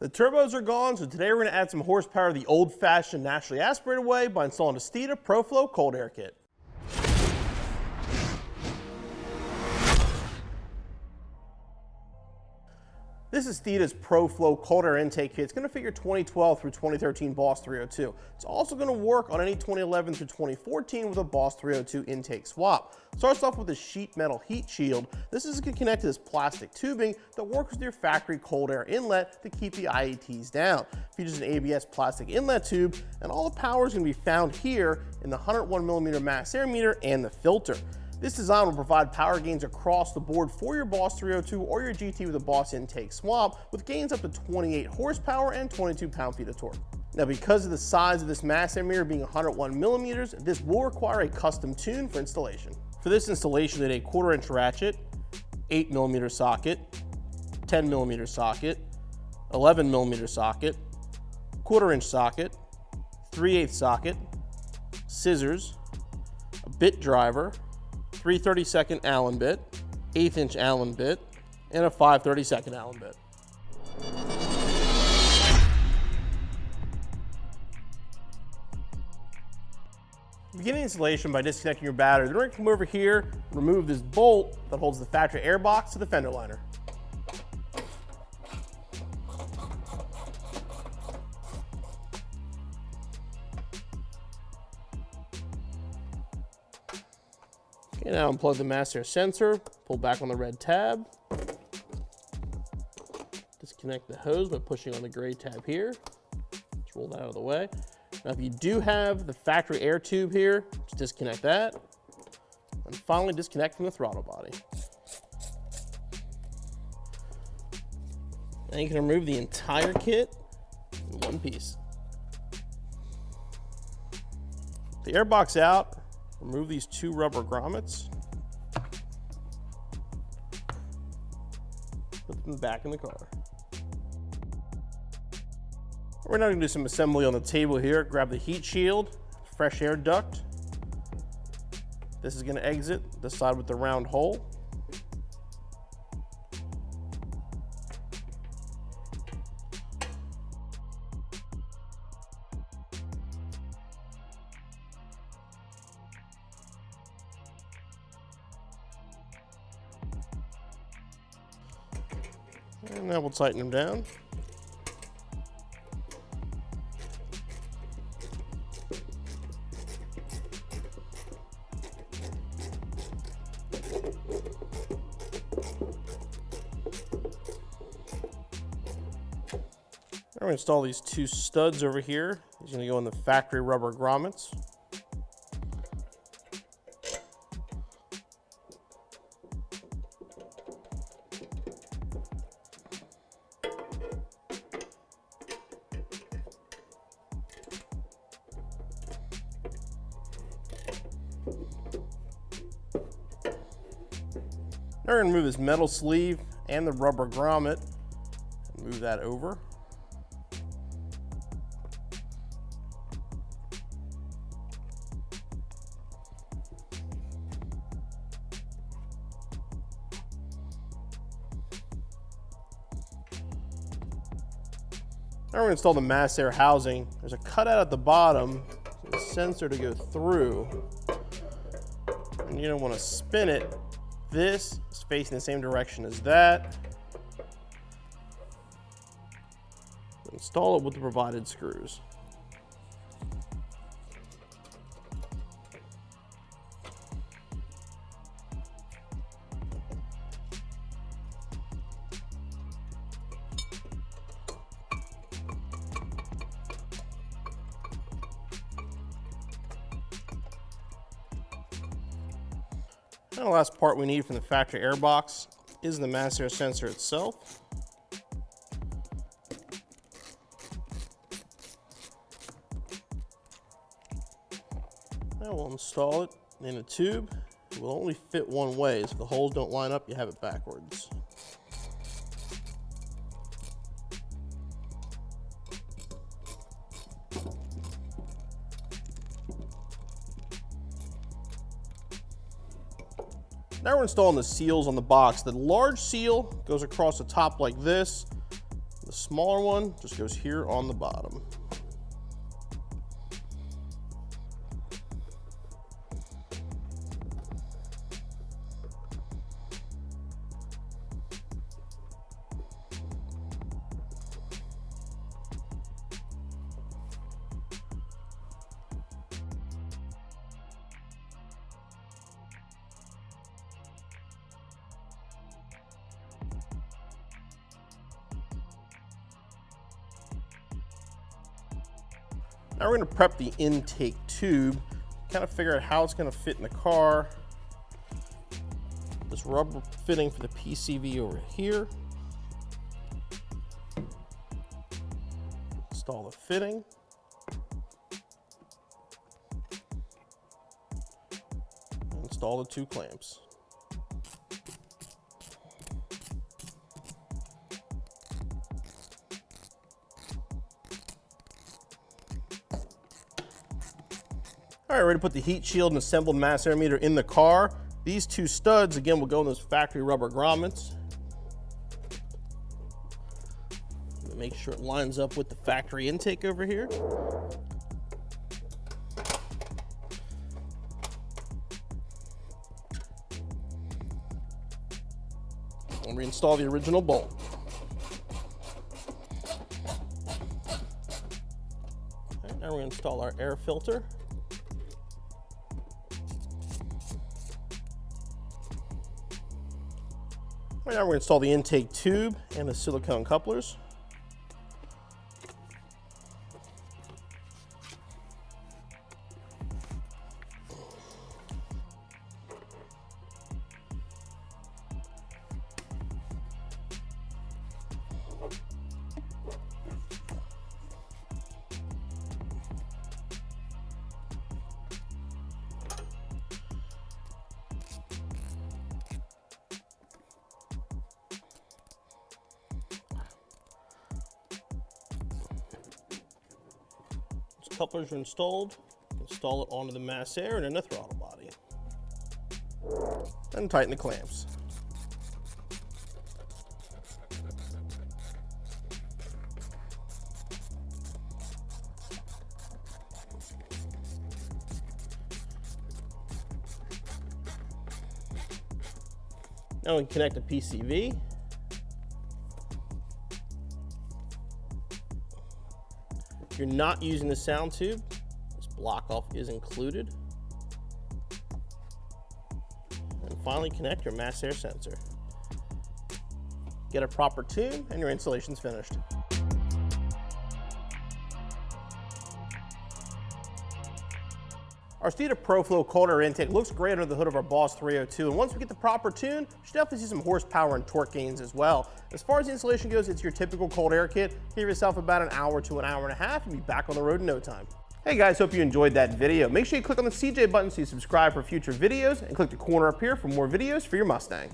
The turbos are gone, so today we're going to add some horsepower the old-fashioned naturally aspirated way by installing a Steeda ProFlow cold air kit. This is Steeda's ProFlow cold air intake kit. It's going to fit your 2012 through 2013 Boss 302. It's also going to work on any 2011 through 2014 with a Boss 302 intake swap. Starts off with a sheet metal heat shield. This is going to connect to this plastic tubing that works with your factory cold air inlet to keep the IATs down. Features an ABS plastic inlet tube, and all the power is going to be found here in the 101mm mass air meter and the filter. This design will provide power gains across the board for your Boss 302 or your GT with a Boss intake swap, with gains up to 28 horsepower and 22 pound-feet of torque. Now, because of the size of this mass air meter being 101mm, this will require a custom tune for installation. For this installation, we need a 1/4-inch ratchet, 8mm socket, 10mm socket, 11mm socket, 1/4-inch socket, 3/8 socket, scissors, a bit driver, 3/32 Allen bit, 1/8-inch Allen bit, and a 5/32 Allen bit. Beginning installation by disconnecting your battery. Then we're going to come over here, remove this bolt that holds the factory air box to the fender liner. Okay, now unplug the mass air sensor, pull back on the red tab. Disconnect the hose by pushing on the gray tab here. Just roll that out of the way. Now, if you do have the factory air tube here, just disconnect that. And finally, disconnect from the throttle body. Now you can remove the entire kit in one piece. The air box out. Remove these 2 rubber grommets. Put them back in the car. We're now going to do some assembly on the table here. Grab the heat shield, fresh air duct. This is going to exit the side with the round hole. And now we'll tighten them down. Now we're going to install these 2 studs over here. These are going to go in the factory rubber grommets. Now we're going to move this metal sleeve and the rubber grommet and move that over. Now we're going to install the mass air housing. There's a cutout at the bottom for the sensor to go through. And you don't want to spin it. This is facing the same direction as that. Install it with the provided screws. And the last part we need from the factory air box is the mass air sensor itself. Now we'll install it in a tube. It will only fit one way, so if the holes don't line up, you have it backwards. Now we're installing the seals on the box. The large seal goes across the top like this. The smaller one just goes here on the bottom. Now we're going to prep the intake tube, kind of figure out how it's going to fit in the car. This rubber fitting for the PCV over here. Install the fitting. Install the 2 clamps. All right, ready to put the heat shield and assembled mass air meter in the car. These 2 studs, again, will go in those factory rubber grommets. Make sure it lines up with the factory intake over here. And reinstall the original bolt. All right, now we're going to install our air filter. Right now we're going to install the intake tube and the silicone couplers. Couplers are installed. Install it onto the mass air and then the throttle body. And tighten the clamps. Now we can connect the PCV. If you're not using the sound tube, this block off is included. And finally connect your mass air sensor. Get a proper tune and your installation's finished. Our Steeda ProFlow cold air intake looks great under the hood of our Boss 302, and once we get the proper tune, you should definitely see some horsepower and torque gains as well. As far as the installation goes, it's your typical cold air kit. Give yourself about an hour to an hour and a half and be back on the road in no time. Hey guys, hope you enjoyed that video. Make sure you click on the CJ button so you subscribe for future videos, and click the corner up here for more videos for your Mustang.